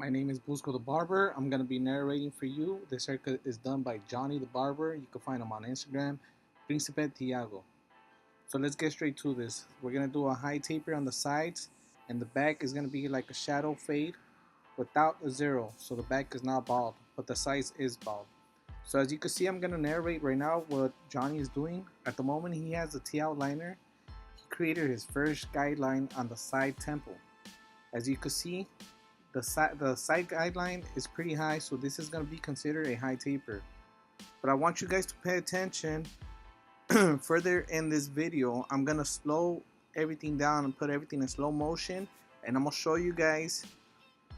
My name is Busko the Barber. I'm going to be narrating for you. This haircut is done by Johnny the Barber. You can find him on Instagram, Príncipe Tiago. So let's get straight to this. We're going to do a high taper on the sides, and the back is going to be like a shadow fade without a zero. So the back is not bald, but the sides is bald. So as you can see, I'm going to narrate right now what Johnny is doing. At the moment, he has a T outliner. He created his first guideline on the side temple. As you can see, the side guideline is pretty high, so this is going to be considered a high taper. But I want you guys to pay attention. Further in this video, I'm going to slow everything down and put everything in slow motion, and I'm going to show you guys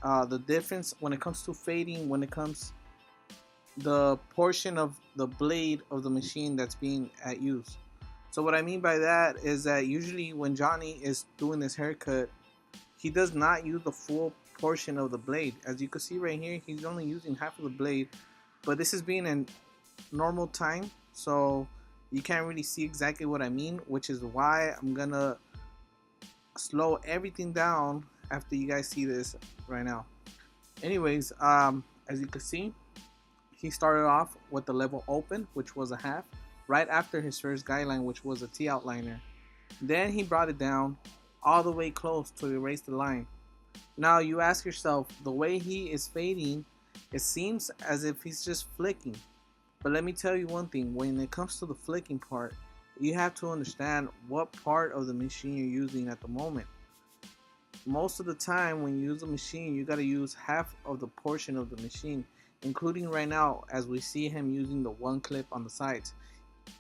the difference when it comes to fading, when it comes the portion of the blade of the machine that's being at use. So what I mean by that is that usually when Johnny is doing this haircut, he does not use the full portion of the blade. As you can see right here, he's only using half of the blade, but this is being in normal time, so you can't really see exactly what I mean, which is why I'm gonna slow everything down after you guys see this right now. Anyways, as you can see, he started off with the level open, which was a half, right after his first guideline, which was a T outliner. Then he brought it down all the way close to erase the line. Now you ask yourself, the way he is fading, it seems as if he's just flicking. But let me tell you one thing, when it comes to the flicking part, you have to understand what part of the machine you're using at the moment. Most of the time when you use a machine, you gotta use half of the portion of the machine, including right now as we see him using the one clip on the sides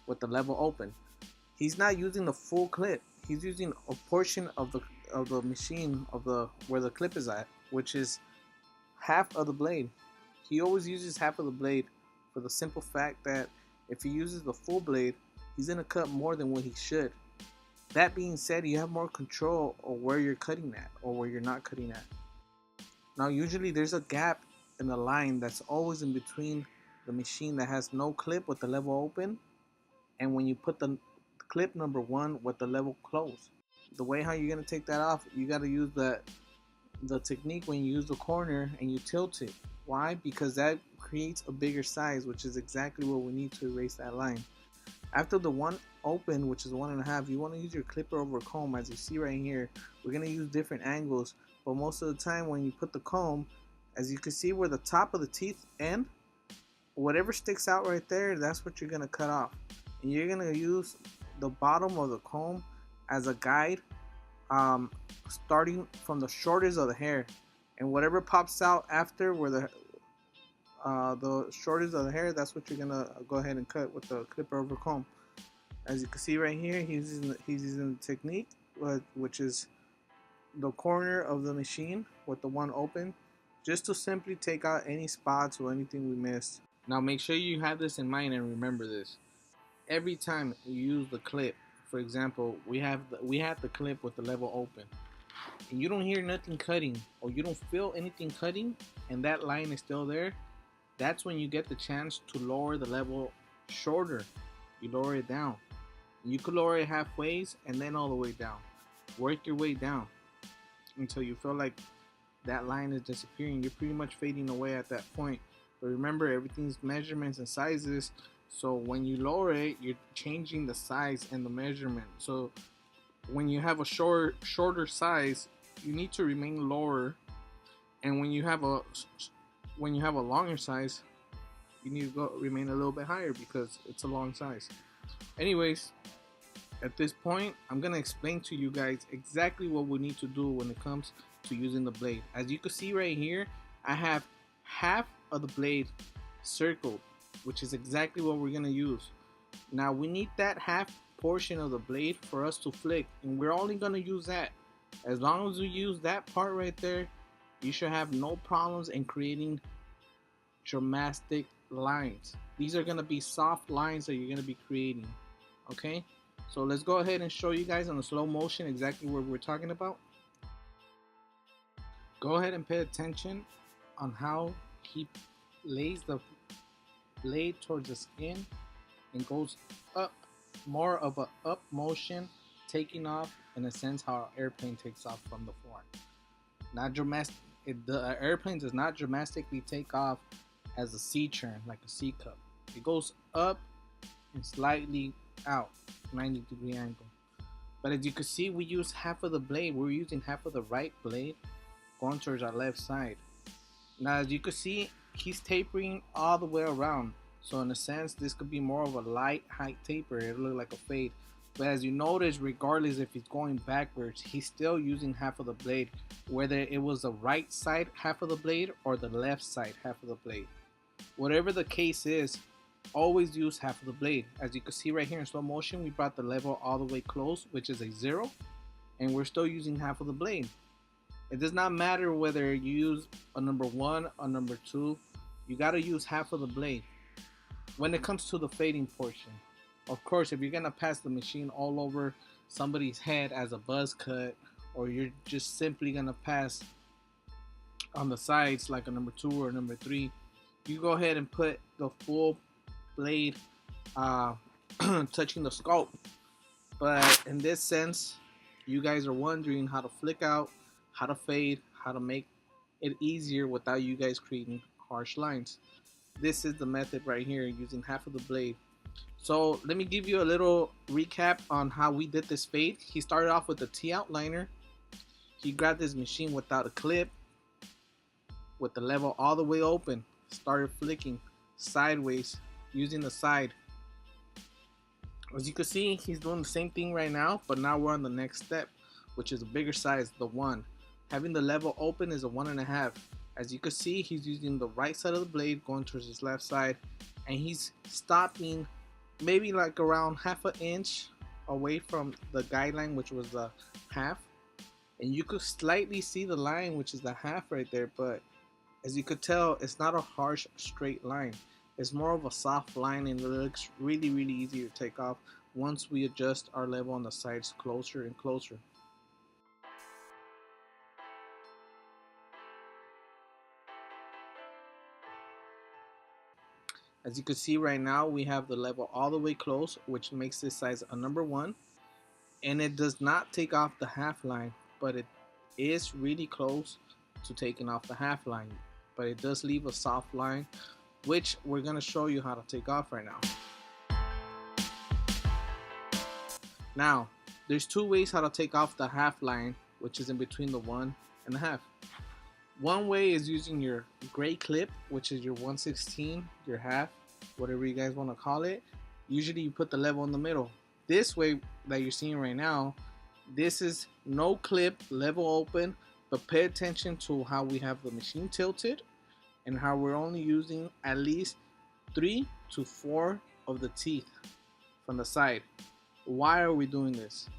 with the level open. He's not using the full clip. He's using a portion of the machine of the where the clip is at, which is half of the blade. He always uses half of the blade for the simple fact that if he uses the full blade, he's gonna cut more than what he should. That being said, you have more control of where you're cutting at or where you're not cutting at. Now usually there's a gap in the line that's always in between the machine that has no clip with the level open and when you put the clip number one with the level closed. The way how you're gonna take that off, you gotta use the technique when you use the corner and you tilt it. Why? Because that creates a bigger size, which is exactly what we need to erase that line. After the one open, which is 1.5, you want to use your clipper over comb. As you see right here, we're gonna use different angles, but most of the time when you put the comb, as you can see where the top of the teeth end, whatever sticks out right there, that's what you're gonna cut off. And you're gonna use the bottom of the comb as a guide, starting from the shortest of the hair, and whatever pops out after where the shortest of the hair, that's what you're gonna go ahead and cut with the clipper over comb. As you can see right here, he's using the technique, which is the corner of the machine with the one open, just to simply take out any spots or anything we missed. Now make sure you have this in mind and remember this. Every time you use the clip, for example, we have the clip with the level open, and you don't hear nothing cutting or you don't feel anything cutting, and that line is still there. That's when you get the chance to lower the level shorter. You lower it down. You could lower it halfway and then all the way down. Work your way down until you feel like that line is disappearing. You're pretty much fading away at that point. But remember, everything's measurements and sizes. So when you lower it, you're changing the size and the measurement. So when you have a shorter size, you need to remain lower, and when you have a longer size, you need to remain a little bit higher because it's a long size. Anyways, at this point, I'm gonna explain to you guys exactly what we need to do when it comes to using the blade. As you can see right here, I have half of the blade circled, which is exactly what we're gonna use. Now we need that half portion of the blade for us to flick, and we're only gonna use that. As long as we use that part right there, you should have no problems in creating dramatic lines. These are gonna be soft lines that you're gonna be creating. Okay, so let's go ahead and show you guys on the slow motion exactly what we're talking about. Go ahead and pay attention on how he lays the blade towards the skin and goes up, more of a up motion, taking off in a sense how an airplane takes off from the floor. Not dramatic The airplane does not dramatically take off as a C turn, like a C cup. It goes up and slightly out, 90-degree angle. But as you can see, we use half of the blade. We're using half of the right blade going towards our left side. Now, as you can see, he's tapering all the way around. So in a sense, this could be more of a light height taper. It'll look like a fade. But as you notice, regardless if he's going backwards, he's still using half of the blade, whether it was the right side half of the blade or the left side half of the blade. Whatever the case is, always use half of the blade. As you can see right here in slow motion, we brought the level all the way close, which is a 0, and we're still using half of the blade. It does not matter whether you use a number 1 or number 2, you got to use half of the blade. When it comes to the fading portion, of course, if you're gonna pass the machine all over somebody's head as a buzz cut, or you're just simply gonna pass on the sides like a number 2 or number 3, you go ahead and put the full blade touching the sculpt. But in this sense, you guys are wondering how to flick out, how to fade, how to make it easier without you guys creating harsh lines. This is the method right here, using half of the blade. So let me give you a little recap on how we did this fade. He started off with a T outliner. He grabbed his machine without a clip, with the level all the way open, started flicking sideways using the side. As you can see, he's doing the same thing right now, but now we're on the next step, which is a bigger size, the 1. Having the level open is a 1.5. As you can see, he's using the right side of the blade going towards his left side, and he's stopping maybe like around half an inch away from the guideline, which was the half. And you could slightly see the line, which is the half right there, but as you could tell, it's not a harsh straight line. It's more of a soft line, and it looks really easy to take off once we adjust our level on the sides closer and closer. As you can see right now, we have the level all the way close, which makes this size a number 1. And it does not take off the half line, but it is really close to taking off the half line. But it does leave a soft line, which we're going to show you how to take off right now. Now, there's 2 ways how to take off the half line, which is in between the 1 and the half. One way is using your gray clip, which is your 1/16, your half, whatever you guys want to call it. Usually you put the level in the middle. This way that you're seeing right now, this is no clip, level open, but pay attention to how we have the machine tilted and how we're only using at least 3 to 4 of the teeth from the side. Why are we doing this?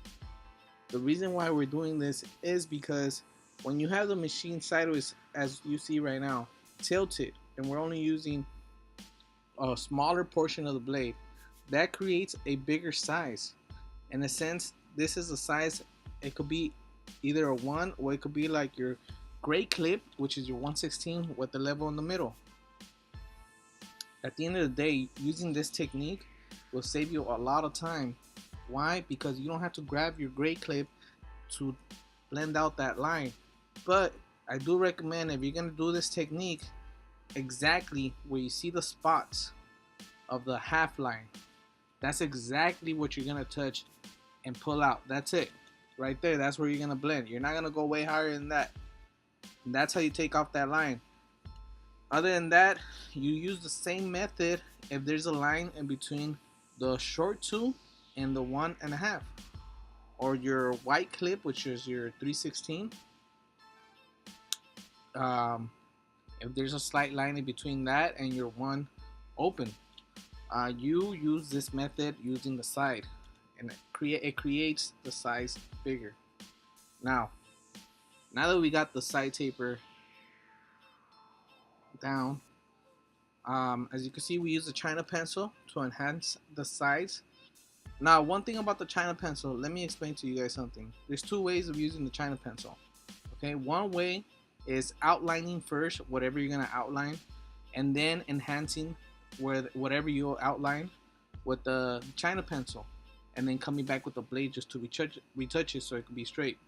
The reason why we're doing this is because when you have the machine sideways, as you see right now, tilted, and we're only using a smaller portion of the blade, that creates a bigger size. In a sense, this is a size, it could be either a 1 or it could be like your gray clip, which is your 1/16 with the level in the middle. At the end of the day, using this technique will save you a lot of time. Why? Because you don't have to grab your gray clip to blend out that line. But I do recommend, if you're going to do this technique, exactly where you see the spots of the half line, that's exactly what you're going to touch and pull out. That's it right there. That's where you're going to blend. You're not going to go way higher than that. And that's how you take off that line. Other than that, you use the same method if there's a line in between the short 2 and the 1.5, or your white clip, which is your 3/16. If there's a slight line in between that and your 1 open, you use this method using the side, and it creates the size bigger. Now that we got the side taper down, as you can see, we use a China pencil to enhance the sides. Now, one thing about the China pencil, let me explain to you guys something. There's 2 ways of using the China pencil. Okay, one way is outlining first whatever you're gonna outline, and then enhancing whatever you outline with the China pencil, and then coming back with the blade just to retouch it so it can be straight.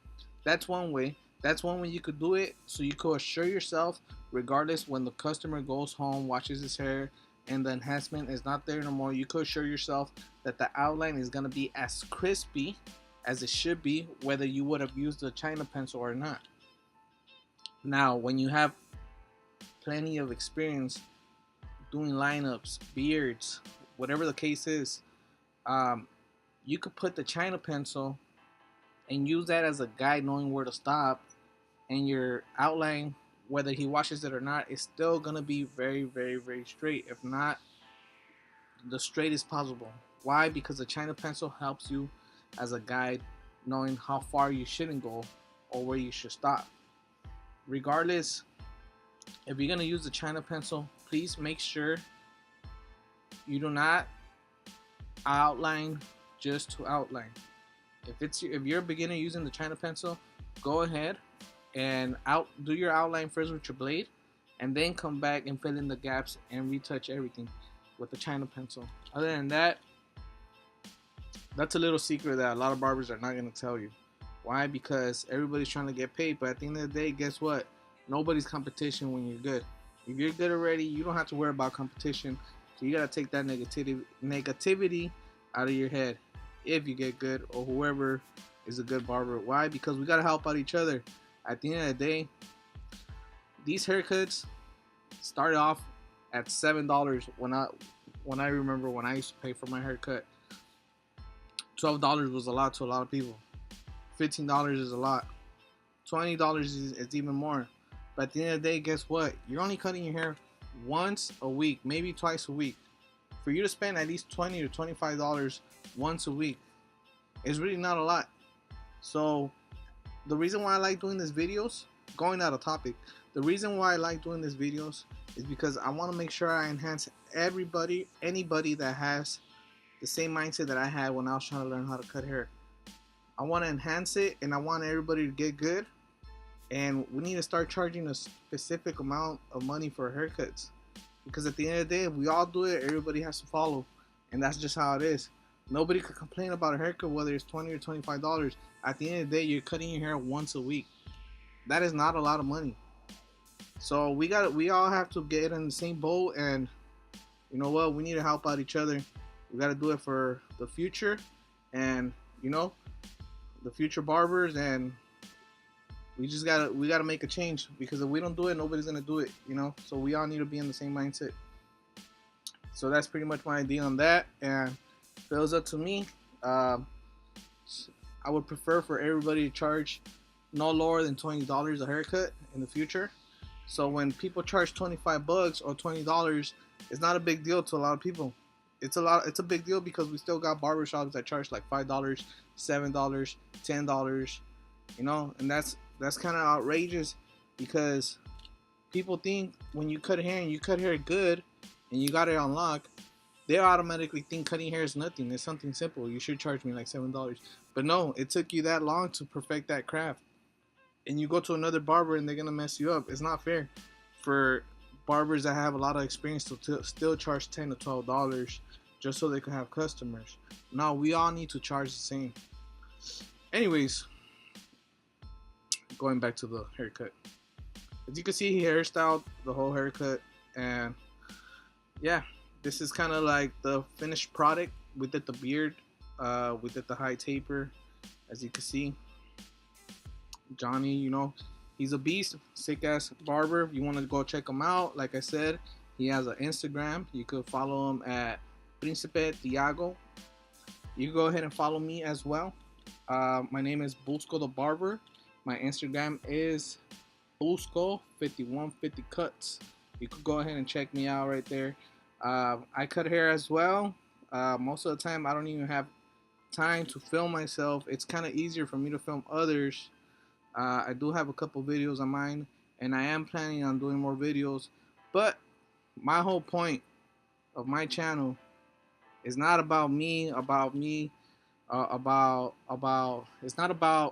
That's one way. That's one way you could do it, so you could assure yourself, regardless when the customer goes home, washes his hair, and the enhancement is not there no more, you could assure yourself that the outline is going to be as crispy as it should be, whether you would have used the China pencil or not. Now, when you have plenty of experience doing lineups, beards, whatever the case is, um, you could put the China pencil and use that as a guide, knowing where to stop, and your outline, whether he washes it or not, is still gonna be very, very, very straight. If not, the straightest possible. Why? Because the China pencil helps you as a guide, knowing how far you shouldn't go or where you should stop. Regardless, if you're gonna use the China pencil, please make sure you do not outline just to outline. If you're a beginner using the China pencil, go ahead and do your outline first with your blade, and then come back and fill in the gaps and retouch everything with the China pencil. Other than that, that's a little secret that a lot of barbers are not going to tell you. Why? Because everybody's trying to get paid, but at the end of the day, guess what? Nobody's competition when you're good. If you're good already, you don't have to worry about competition. So you got to take that negativity out of your head if you get good, or whoever is a good barber. Why? Because we got to help out each other. At the end of the day, these haircuts started off at $7 when I remember when I used to pay for my haircut. $12 was a lot to a lot of people. $15 is a lot. $20 is even more. But at the end of the day, guess what? You're only cutting your hair once a week, maybe twice a week. For you to spend at least $20 to $25 once a week is really not a lot. So the reason why I like doing these videos, going out of topic, the reason why I like doing these videos is because I want to make sure I enhance anybody that has the same mindset that I had when I was trying to learn how to cut hair. I want to enhance it, and I want everybody to get good, and we need to start charging a specific amount of money for haircuts, because at the end of the day, if we all do it, everybody has to follow, and that's just how it is. Nobody could complain about a haircut whether it's $20 or $25. At the end of the day, you're cutting your hair once a week. That is not a lot of money. So we all have to get in the same boat, and you know what? We need to help out each other. We got to do it for the future, and the future barbers, and we gotta make a change, because if we don't do it, nobody's gonna do it. So we all need to be in the same mindset. So that's pretty much my idea on that, and if it was up to me, I would prefer for everybody to charge no lower than $20 a haircut in the future. So when people charge $25 or $20, it's not a big deal to a lot of people. It's a big deal because we still got barbershops that charge like $5, $7, $10, and that's kind of outrageous, because people think when you cut hair and you cut hair good and you got it on lock, they automatically think cutting hair is nothing. It's something simple. You should charge me like $7. But no, it took you that long to perfect that craft. And you go to another barber and they're going to mess you up. It's not fair for barbers that have a lot of experience to still charge $10 to $12 just so they can have customers. No, we all need to charge the same. Anyways, going back to the haircut. As you can see, he hairstyled the whole haircut, and yeah, this is kind of like the finished product. We did the beard, we did the high taper. As you can see, Johnny, he's a beast, sick ass barber. If you want to go check him out, like I said, he has an Instagram. You could follow him at Príncipe Tiago. You can go ahead and follow me as well. My name is Busko the Barber. My Instagram is Busko5150cuts. You could go ahead and check me out right there. I cut hair as well. Most of the time, I don't even have time to film myself. It's kind of easier for me to film others. I do have a couple videos on mine, and I am planning on doing more videos. But my whole point of my channel is not about me. It's not about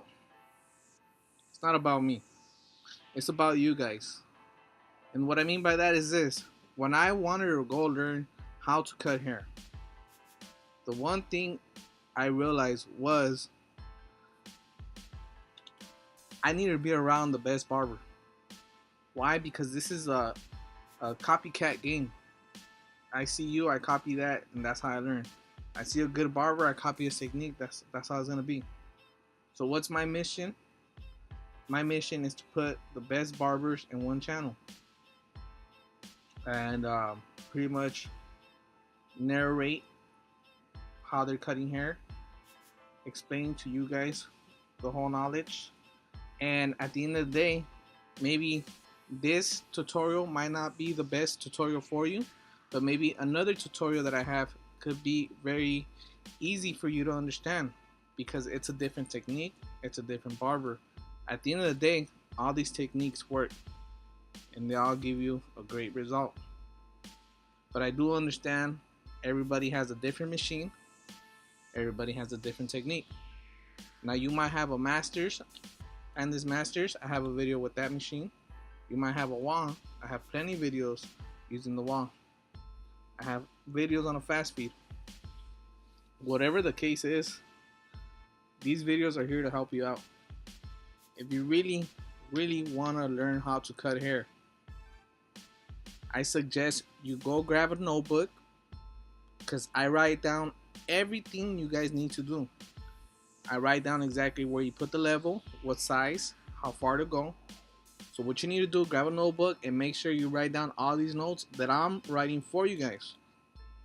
me. It's about you guys. And what I mean by that is this: when I wanted to go learn how to cut hair, the one thing I realized was I need to be around the best barber. Why? Because this is a copycat game. I see you, I copy that, and that's how I learn. I see a good barber, I copy his technique. That's how it's gonna be. So what's my mission? My mission is to put the best barbers in one channel, and pretty much narrate how they're cutting hair, explain to you guys the whole knowledge, and at the end of the day, maybe this tutorial might not be the best tutorial for you, but maybe another tutorial that I have could be very easy for you to understand, because it's a different technique, it's a different barber. At the end of the day, all these techniques work and they all give you a great result. But I do understand everybody has a different machine, everybody has a different technique. Now you might have a masters, and this masters, I have a video with that machine. You might have a wand, I have plenty of videos using the wand. I have videos on a fast feed. Whatever the case is, these videos are here to help you out. If you really want to learn how to cut hair, I suggest you go grab a notebook, because I write down everything you guys need to do. I write down exactly where you put the level, what size, how far to go. So what you need to do, grab a notebook and make sure you write down all these notes that I'm writing for you guys.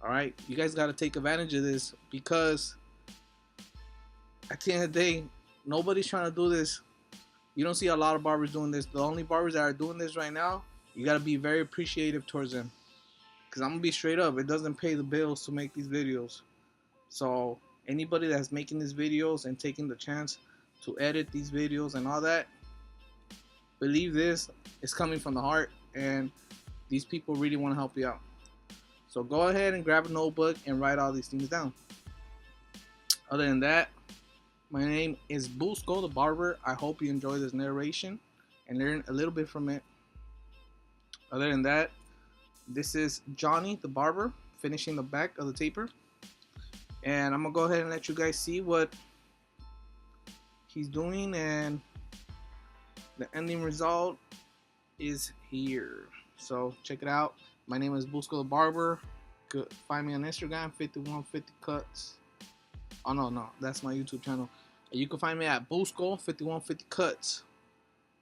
Alright, you guys got to take advantage of this, because at the end of the day, nobody's trying to do this. You don't see a lot of barbers doing this. The only barbers that are doing this right now, you got to be very appreciative towards them. Because I'm going to be straight up, it doesn't pay the bills to make these videos. So anybody that's making these videos and taking the chance to edit these videos and all that, believe this, it's coming from the heart, and these people really want to help you out. So go ahead and grab a notebook and write all these things down. Other than that, my name is Busko the Barber. I hope you enjoy this narration and learn a little bit from it. Other than that, this is Johnny the Barber finishing the back of the taper. And I'm going to go ahead and let you guys see what he's doing, and the ending result is here. So check it out. My name is Busko the Barber. Find me on Instagram, 5150cuts. Oh no, that's my YouTube channel. You can find me at Busko 5150cuts.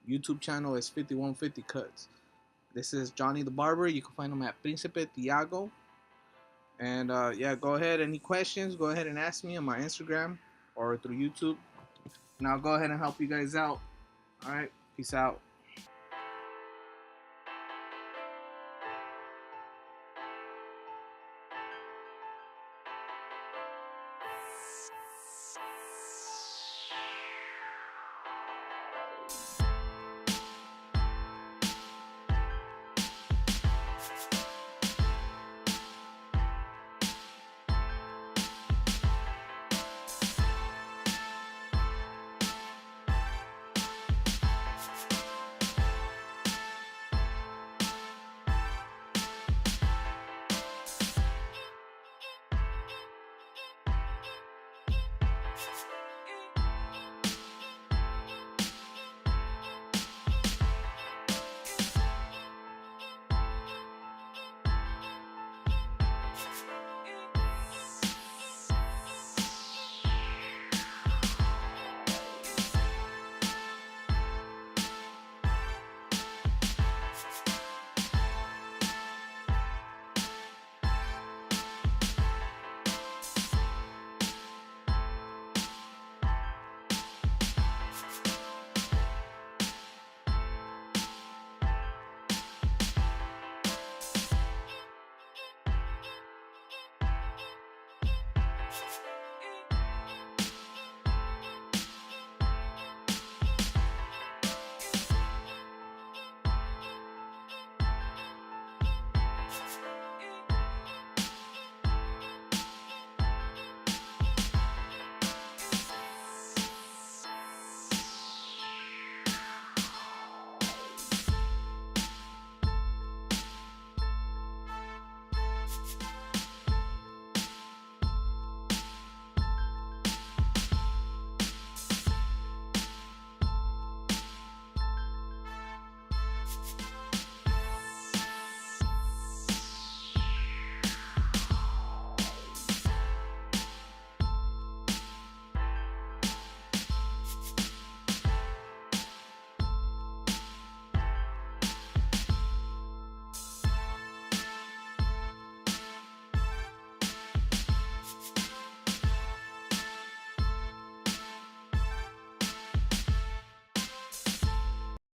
YouTube channel is 5150cuts. This is Johnny the Barber. You can find him at Príncipe Tiago. And yeah, go ahead. Any questions, go ahead and ask me on my Instagram or through YouTube. And I'll go ahead and help you guys out. Alright, peace out.